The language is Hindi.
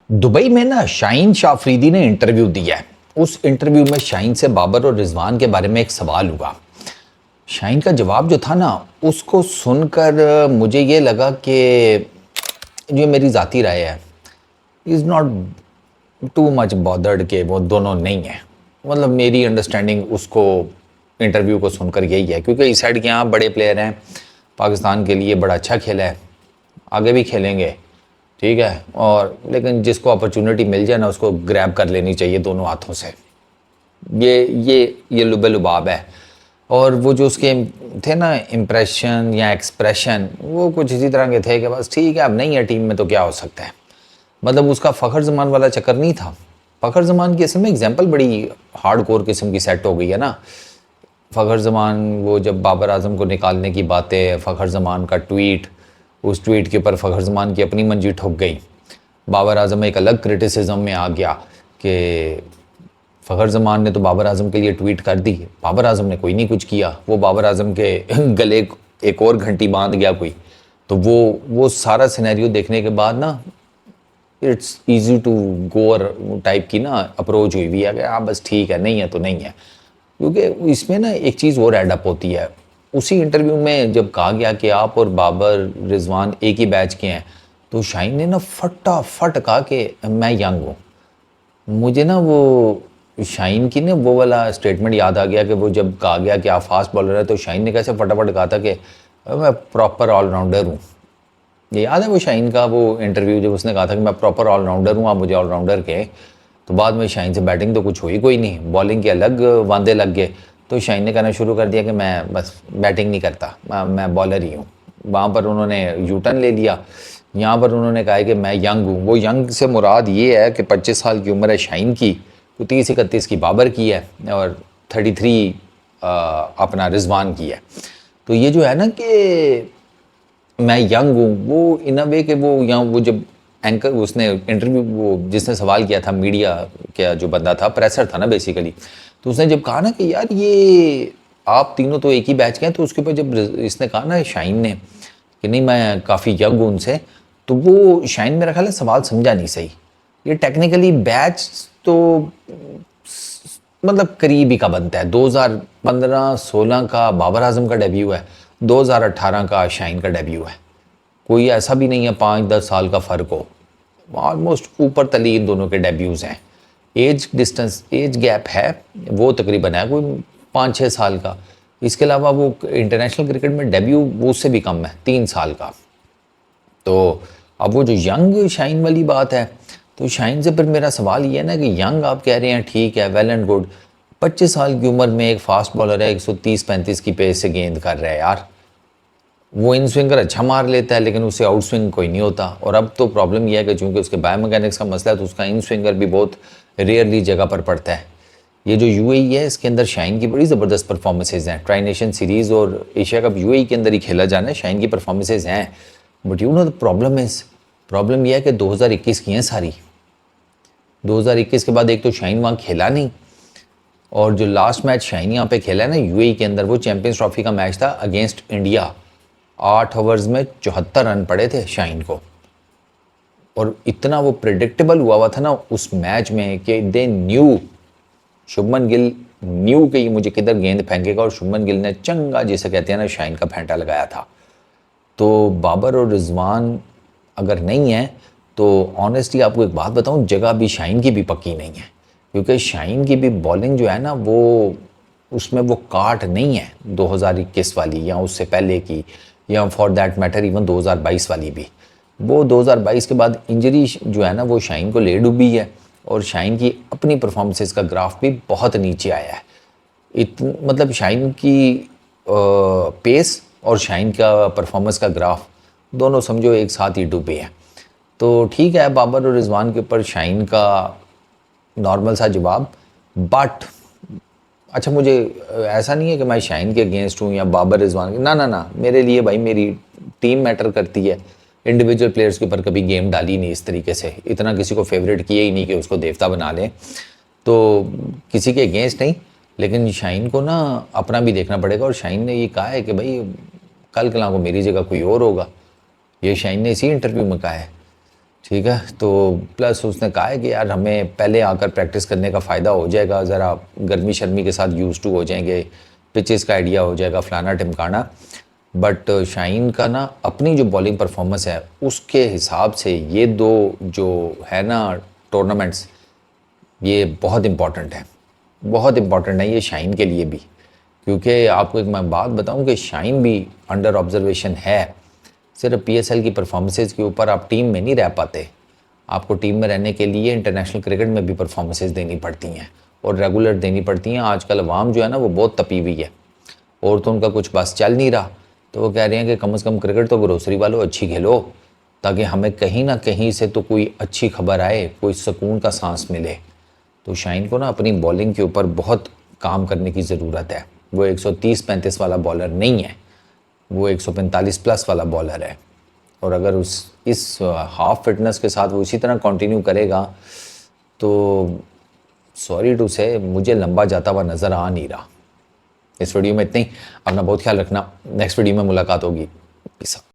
दुबई में ना शाहीन शाह अफरीदी ने इंटरव्यू दिया है। उस इंटरव्यू में शाहीन से बाबर और रिजवान के बारे में एक सवाल हुआ। शाहीन का जवाब जो था ना, उसको सुनकर मुझे ये लगा कि जो मेरी ज़ाती राय है, is not too much bothered के वो दोनों नहीं है। मतलब मेरी अंडरस्टैंडिंग उसको इंटरव्यू को सुनकर यही है, क्योंकि इस साइड के यहाँ बड़े प्लेयर हैं, पाकिस्तान के लिए बड़ा अच्छा खेला है, आगे भी खेलेंगे, ठीक है। और लेकिन जिसको अपॉर्चुनिटी मिल जाए ना, उसको ग्रैब कर लेनी चाहिए दोनों हाथों से। ये लुबे लुबाब है। और वो जो उसके थे ना इम्प्रेशन या एक्सप्रेशन, वो कुछ इसी तरह के थे कि बस ठीक है, अब नहीं है टीम में तो क्या हो सकता है। मतलब उसका फ़खर जमान वाला चक्कर नहीं था। फ़खर जमान की असल में एग्जाम्पल बड़ी हार्ड कोर किस्म की सेट हो गई है ना। फ़खर जमान वो जब बाबर आजम को निकालने की बातें, फ़खर जमान का ट्वीट, उस ट्वीट के ऊपर फ़खर जमान की अपनी मंजी ठुक गई। बाबर आजम एक अलग क्रिटिसिज्म में आ गया कि फ़खर जमान ने तो बाबर आजम के लिए ट्वीट कर दी, बाबर आजम ने कोई नहीं कुछ किया, वो बाबर आजम के गले एक और घंटी बांध गया कोई। तो वो सारा सिनेरियो देखने के बाद ना, it's easy to goer type की ना अप्रोच हुई हुई है कि हाँ बस ठीक है, नहीं है तो नहीं है। क्योंकि इसमें ना एक चीज़ और एड अप होती है। उसी इंटरव्यू में जब कहा गया कि आप और बाबर रिजवान एक ही बैच के हैं, तो शाहीन ने ना फटाफट कहा कि मैं यंग हूँ। मुझे ना वो शाहीन की ना वो वाला स्टेटमेंट याद आ गया कि वो जब कहा गया कि आप फास्ट बॉलर है, तो शाहीन ने कैसे फटाफट कहा था कि मैं प्रॉपर ऑलराउंडर हूँ। ये याद है वो शाहीन का वो इंटरव्यू जब उसने कहा था कि मैं प्रॉपर ऑलराउंडर हूँ, आप मुझे ऑलराउंडर कहें। तो बाद में शाहीन से बैटिंग तो कुछ हुई कोई नहीं, बॉलिंग के अलग वांदे लग गए। तो शाहीन ने कहना शुरू कर दिया कि मैं बस बैटिंग नहीं करता, मैं बॉलर ही हूँ। वहाँ पर उन्होंने यू टर्न ले लिया। यहाँ पर उन्होंने कहा कि मैं यंग हूँ। वो यंग से मुराद ये है कि 25 साल की उम्र है शाहीन की, तो 30-31 की बाबर की है, और 33 अपना रिजवान की है। तो ये जो है ना कि मैं यंग हूँ, वो इन अ वे कि वो यहाँ वो जब एंकर उसने इंटरव्यू वो जिसने सवाल किया था, मीडिया क्या जो बंदा था, प्रेसर था ना बेसिकली, तो उसने जब कहा ना कि यार ये आप तीनों तो एक ही बैच के हैं, तो उसके ऊपर जब इसने कहा ना शाहीन ने कि नहीं मैं काफ़ी यंग हूँ उनसे, तो वो शाहीन मेरा ख्याल है सवाल समझा नहीं सही। ये टेक्निकली बैच तो मतलब करीब ही का बनता है। 2015-16 का बाबर आजम का डेब्यू है, 2018 का शाहीन का डेब्यू है। कोई ऐसा भी नहीं है 5-10 साल का फ़र्क हो, ऑलमोस्ट ऊपर तली इन दोनों के डेब्यूज़ हैं। एज गैप है वो तकरीबन है कोई 5-6 साल का। इसके अलावा वो इंटरनेशनल क्रिकेट में डेब्यू वो उससे भी कम है, 3 साल का। तो अब वो जो यंग शाहीन वाली बात है, तो शाहीन से फिर मेरा सवाल ये है ना कि यंग आप कह रहे हैं, ठीक है, वेल एंड गुड। 25 साल की उम्र में एक फास्ट बॉलर है, 130-135 की पेस से गेंद कर रहा है यार। वो इन स्विंगर अच्छा मार लेता है, लेकिन उसे आउट स्विंग कोई नहीं होता। और अब तो प्रॉब्लम यह है कि चूंकि उसके बायोमैकेनिक्स का मसला है, तो उसका इन स्विंगर भी बहुत रेयरली जगह पर पड़ता है। ये जो यूएई है, इसके अंदर शाहीन की बड़ी ज़बरदस्त परफॉर्मेंसेज हैं। ट्राई नेशन सीरीज़ और एशिया कप यूएई के अंदर ही खेला जाना है, शाहीन की परफॉर्मेंसेज हैं। But you know the problem यह है कि 2021 की हैं सारी। 2021 के बाद एक तो शाहीन वहाँ खेला नहीं, और जो लास्ट मैच शाहीन यहाँ पे खेला है ना यूएई के अंदर, वो चैंपियंस ट्रॉफी का मैच था अगेंस्ट इंडिया। 8 ओवर्स में 74 रन पड़े थे शाहीन को। और इतना वो प्रिडिक्टेबल हुआ था ना उस मैच में कि they knew, Shubman Gill new कि ये मुझे किधर गेंद फेंकेगा, और शुभमन गिल ने चंगा जिसे कहते हैं ना शाहीन का फेंटा लगाया था। तो बाबर और रिजवान अगर नहीं है, तो ऑनेस्टली आपको एक बात बताऊं, जगह भी शाहीन की भी पक्की नहीं है। क्योंकि शाहीन की भी बॉलिंग जो है ना, वो उसमें वो काट नहीं है 2021 वाली या उससे पहले की, या फॉर दैट मैटर इवन 2022 वाली भी। वो 2022 के बाद इंजरी जो है ना, वो शाहीन को ले डूबी है, और शाहीन की अपनी परफॉर्मेंसेस का ग्राफ भी बहुत नीचे आया है। मतलब शाहीन की पेस और शाहीन का परफॉर्मेंस का ग्राफ दोनों समझो एक साथ ही डूबे हैं। तो ठीक है, बाबर और रिजवान के ऊपर शाहीन का नॉर्मल सा जवाब। बट अच्छा, मुझे ऐसा नहीं है कि मैं शाहीन के अगेंस्ट हूँ या बाबर रिजवान के, ना ना ना, मेरे लिए भाई मेरी टीम मैटर करती है। इंडिविजुअल प्लेयर्स के ऊपर कभी गेम डाली नहीं इस तरीके से, इतना किसी को फेवरेट किया ही नहीं कि उसको देवता बना लें। तो किसी के अगेंस्ट नहीं, लेकिन शाहीन को ना अपना भी देखना पड़ेगा। और शाहीन ने ये कहा है कि भाई कल कल को मेरी जगह कोई और होगा। ये शाहीन ने इसी इंटरव्यू में कहा है। ठीक है। तो प्लस उसने कहा है कि यार हमें पहले आकर प्रैक्टिस करने का फ़ायदा हो जाएगा, ज़रा गर्मी शर्मी के साथ यूज़ टू हो जाएंगे, पिचेस का आइडिया हो जाएगा, फलाना टिमकाना। बट शाहीन का ना अपनी जो बॉलिंग परफॉर्मेंस है उसके हिसाब से ये दो जो है ना टूर्नामेंट्स, ये बहुत इम्पॉर्टेंट है, बहुत इम्पॉर्टेंट है ये शाहीन के लिए भी। क्योंकि आपको एक मैं बात बताऊं कि शाहीन भी अंडर ऑब्जर्वेशन है। सिर्फ पीएसएल की परफॉर्मेंसेज के ऊपर आप टीम में नहीं रह पाते, आपको टीम में रहने के लिए इंटरनेशनल क्रिकेट में भी परफॉर्मेंसेज देनी पड़ती हैं और रेगुलर देनी पड़ती हैं। आजकल अवाम जो है ना वो बहुत तपी हुई है और तो उनका कुछ बस चल नहीं रहा, तो वो कह रहे हैं कि कम से कम क्रिकेट तो ग्रोसरी वालों अच्छी खेलो, ताकि हमें कहीं ना कहीं से तो कोई अच्छी खबर आए, कोई सुकून का सांस मिले। तो शाहीन को ना अपनी बॉलिंग के ऊपर बहुत काम करने की ज़रूरत है। वो 130-135 वाला बॉलर नहीं है, वो 145 प्लस वाला बॉलर है। और अगर उस इस हाफ फिटनेस के साथ वो इसी तरह कंटिन्यू करेगा तो सॉरी टू से मुझे लंबा जाता हुआ नज़र आ नहीं रहा। इस वीडियो में इतना ही। अपना बहुत ख्याल रखना, नेक्स्ट वीडियो में मुलाकात होगी।